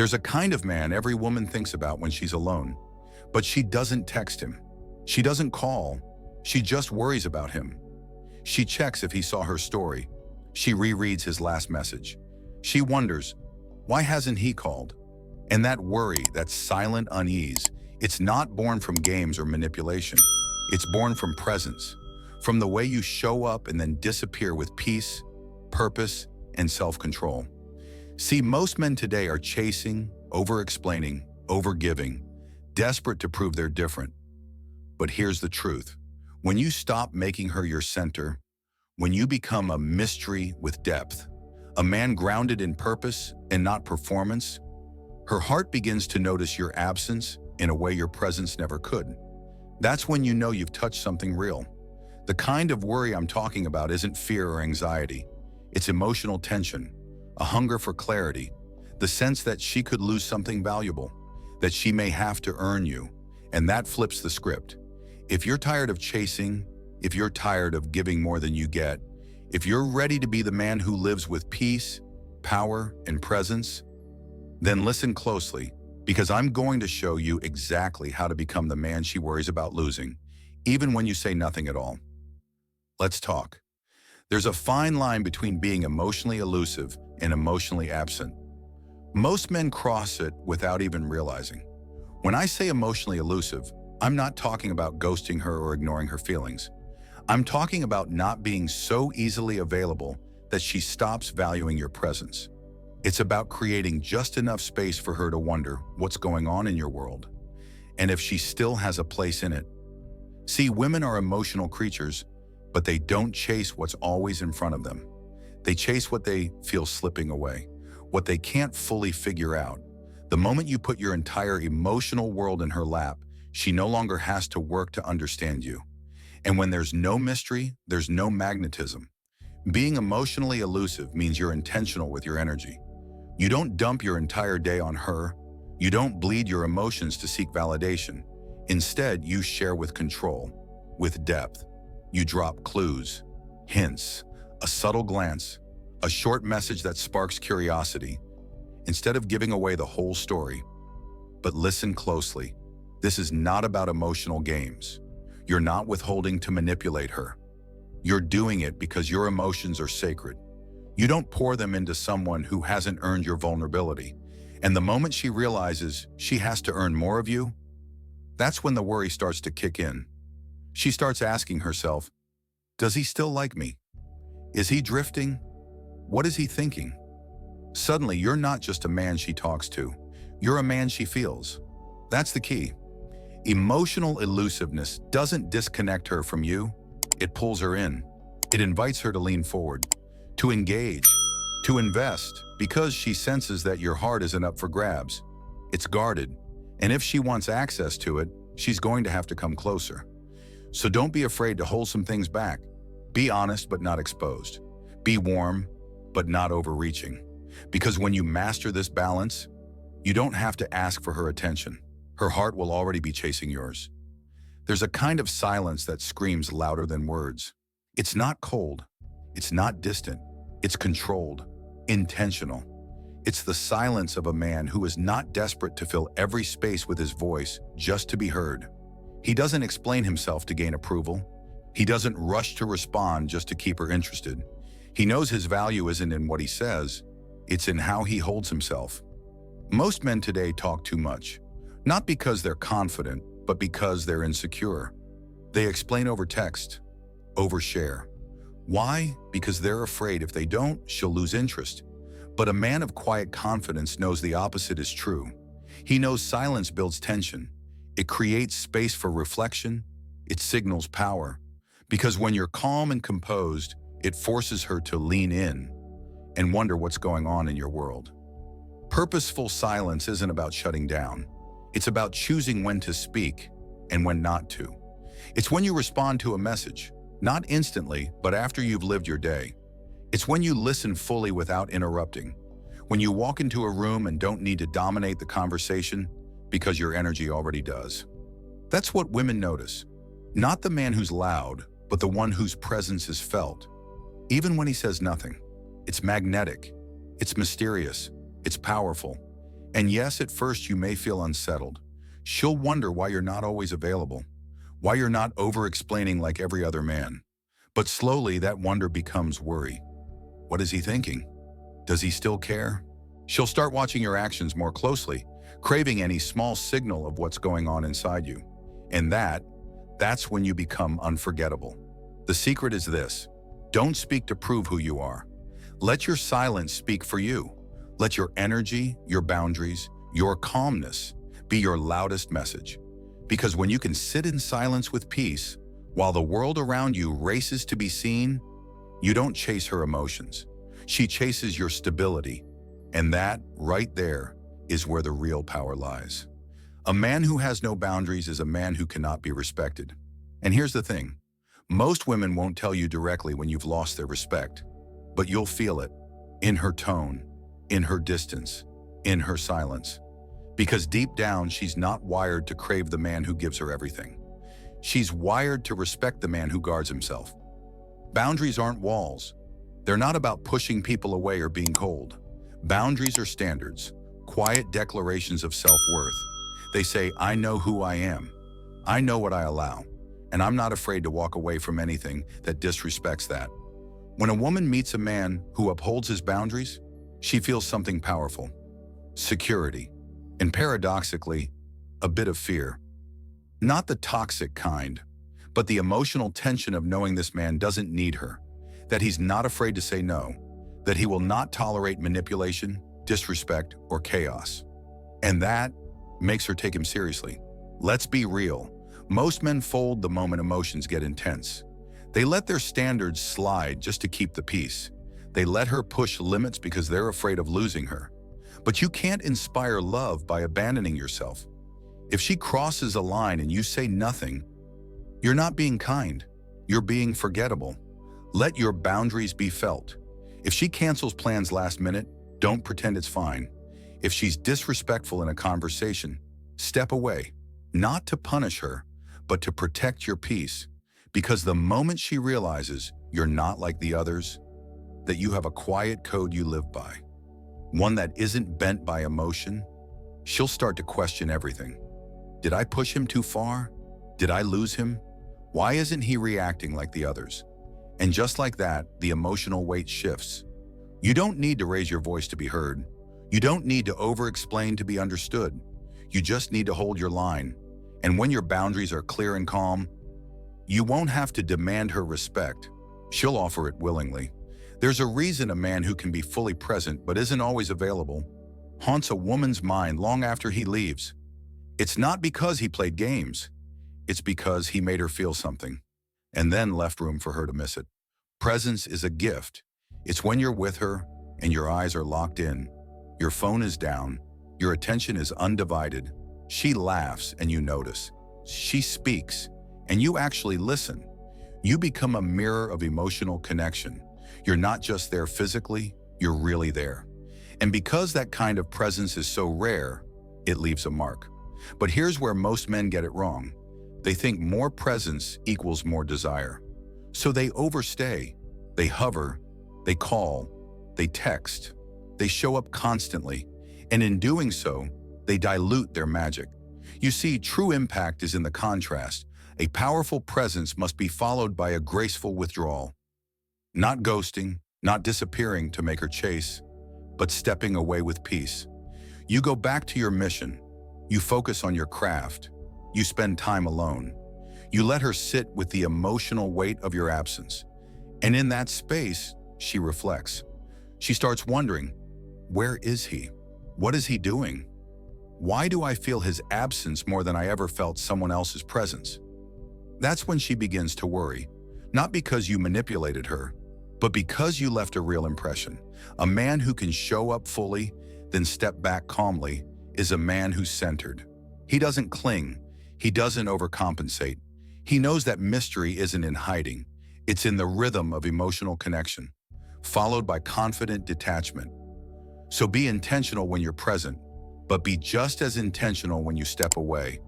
There's a kind of man every woman thinks about when she's alone, but she doesn't text him. She doesn't call. She just worries about him. She checks if he saw her story. She rereads his last message. She wonders, why hasn't he called? And that worry, that silent unease, it's not born from games or manipulation. It's born from presence, from the way you show up and then disappear with peace, purpose, and self-control. See, most men today are chasing, over-explaining, over-giving, desperate to prove they're different. But here's the truth. When you stop making her your center, when you become a mystery with depth, a man grounded in purpose and not performance, her heart begins to notice your absence in a way your presence never could. That's when you know you've touched something real. The kind of worry I'm talking about isn't fear or anxiety. It's emotional tension, a hunger for clarity, the sense that she could lose something valuable, that she may have to earn you, and that flips the script. If you're tired of chasing, if you're tired of giving more than you get, if you're ready to be the man who lives with peace, power, and presence, then listen closely, because I'm going to show you exactly how to become the man she worries about losing, even when you say nothing at all. Let's talk. There's a fine line between being emotionally elusive and emotionally absent. Most men cross it without even realizing. When I say emotionally elusive, I'm not talking about ghosting her or ignoring her feelings. I'm talking about not being so easily available that she stops valuing your presence. It's about creating just enough space for her to wonder what's going on in your world, and if she still has a place in it. See, women are emotional creatures, but they don't chase what's always in front of them. They chase what they feel slipping away, what they can't fully figure out. The moment you put your entire emotional world in her lap, she no longer has to work to understand you. And when there's no mystery, there's no magnetism. Being emotionally elusive means you're intentional with your energy. You don't dump your entire day on her. You don't bleed your emotions to seek validation. Instead, you share with control, with depth. You drop clues, hints, a subtle glance, a short message that sparks curiosity, instead of giving away the whole story. But listen closely. This is not about emotional games. You're not withholding to manipulate her. You're doing it because your emotions are sacred. You don't pour them into someone who hasn't earned your vulnerability. And the moment she realizes she has to earn more of you, that's when the worry starts to kick in. She starts asking herself, does he still like me? Is he drifting? What is he thinking? Suddenly, you're not just a man she talks to. You're a man she feels. That's the key. Emotional elusiveness doesn't disconnect her from you. It pulls her in. It invites her to lean forward, to engage, to invest, because she senses that your heart isn't up for grabs. It's guarded. And if she wants access to it, she's going to have to come closer. So don't be afraid to hold some things back. Be honest but not exposed. Be warm but not overreaching. Because when you master this balance, you don't have to ask for her attention. Her heart will already be chasing yours. There's a kind of silence that screams louder than words. It's not cold. It's not distant. It's controlled, intentional. It's the silence of a man who is not desperate to fill every space with his voice just to be heard. He doesn't explain himself to gain approval. He doesn't rush to respond just to keep her interested. He knows his value isn't in what he says, it's in how he holds himself. Most men today talk too much, not because they're confident, but because they're insecure. They explain over text, overshare. Why? Because they're afraid if they don't, she'll lose interest. But a man of quiet confidence knows the opposite is true. He knows silence builds tension. It creates space for reflection. It signals power. Because when you're calm and composed, it forces her to lean in and wonder what's going on in your world. Purposeful silence isn't about shutting down. It's about choosing when to speak and when not to. It's when you respond to a message, not instantly, but after you've lived your day. It's when you listen fully without interrupting. When you walk into a room and don't need to dominate the conversation because your energy already does. That's what women notice. Not the man who's loud, but the one whose presence is felt. Even when he says nothing. It's magnetic. It's mysterious. It's powerful. And yes, at first you may feel unsettled. She'll wonder why you're not always available, why you're not over-explaining like every other man. But slowly that wonder becomes worry. What is he thinking? Does he still care? She'll start watching your actions more closely, craving any small signal of what's going on inside you. And that's when you become unforgettable. The secret is this: don't speak to prove who you are. Let your silence speak for you. Let your energy, your boundaries, your calmness be your loudest message. Because when you can sit in silence with peace, while the world around you races to be seen, you don't chase her emotions. She chases your stability. And that, right there, is where the real power lies. A man who has no boundaries is a man who cannot be respected. And here's the thing: most women won't tell you directly when you've lost their respect, but you'll feel it in her tone, in her distance, in her silence. Because deep down, she's not wired to crave the man who gives her everything. She's wired to respect the man who guards himself. Boundaries aren't walls. They're not about pushing people away or being cold. Boundaries are standards, quiet declarations of self-worth. They say, I know who I am. I know what I allow. And I'm not afraid to walk away from anything that disrespects that. When a woman meets a man who upholds his boundaries, she feels something powerful: security, and paradoxically, a bit of fear. Not the toxic kind, but the emotional tension of knowing this man doesn't need her, that he's not afraid to say no, that he will not tolerate manipulation, disrespect, or chaos. And that makes her take him seriously. Let's be real. Most men fold the moment emotions get intense. They let their standards slide just to keep the peace. They let her push limits because they're afraid of losing her. But you can't inspire love by abandoning yourself. If she crosses a line and you say nothing, you're not being kind. You're being forgettable. Let your boundaries be felt. If she cancels plans last minute, don't pretend it's fine. If she's disrespectful in a conversation, step away. Not to punish her, but to protect your peace. Because the moment she realizes you're not like the others, that you have a quiet code you live by, one that isn't bent by emotion, she'll start to question everything. Did I push him too far? Did I lose him? Why isn't he reacting like the others? And just like that, the emotional weight shifts. You don't need to raise your voice to be heard. You don't need to over-explain to be understood. You just need to hold your line. And when your boundaries are clear and calm, you won't have to demand her respect. She'll offer it willingly. There's a reason a man who can be fully present but isn't always available haunts a woman's mind long after he leaves. It's not because he played games. It's because he made her feel something and then left room for her to miss it. Presence is a gift. It's when you're with her and your eyes are locked in, your phone is down, your attention is undivided. She laughs and you notice. She speaks and you actually listen. You become a mirror of emotional connection. You're not just there physically, you're really there. And because that kind of presence is so rare, it leaves a mark. But here's where most men get it wrong. They think more presence equals more desire. So they overstay, they hover, they call, they text, they show up constantly, and in doing so, they dilute their magic. You see, true impact is in the contrast. A powerful presence must be followed by a graceful withdrawal. Not ghosting, not disappearing to make her chase, but stepping away with peace. You go back to your mission. You focus on your craft. You spend time alone. You let her sit with the emotional weight of your absence. And in that space, she reflects. She starts wondering, where is he? What is he doing? Why do I feel his absence more than I ever felt someone else's presence? That's when she begins to worry, not because you manipulated her, but because you left a real impression. A man who can show up fully, then step back calmly, is a man who's centered. He doesn't cling. He doesn't overcompensate. He knows that mystery isn't in hiding. It's in the rhythm of emotional connection, followed by confident detachment. So be intentional when you're present, but be just as intentional when you step away.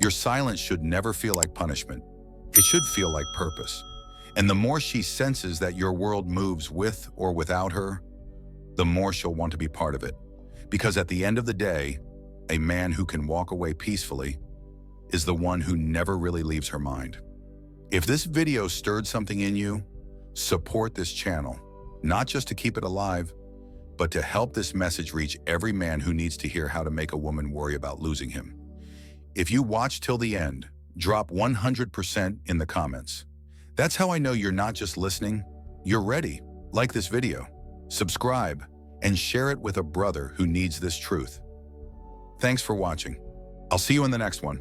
Your silence should never feel like punishment. It should feel like purpose. And the more she senses that your world moves with or without her, the more she'll want to be part of it. Because at the end of the day, a man who can walk away peacefully is the one who never really leaves her mind. If this video stirred something in you, support this channel, not just to keep it alive, but to help this message reach every man who needs to hear how to make a woman worry about losing him. If you watch till the end, drop 100% in the comments. That's how I know you're not just listening, you're ready. Like this video, subscribe, and share it with a brother who needs this truth. Thanks for watching. I'll see you in the next one.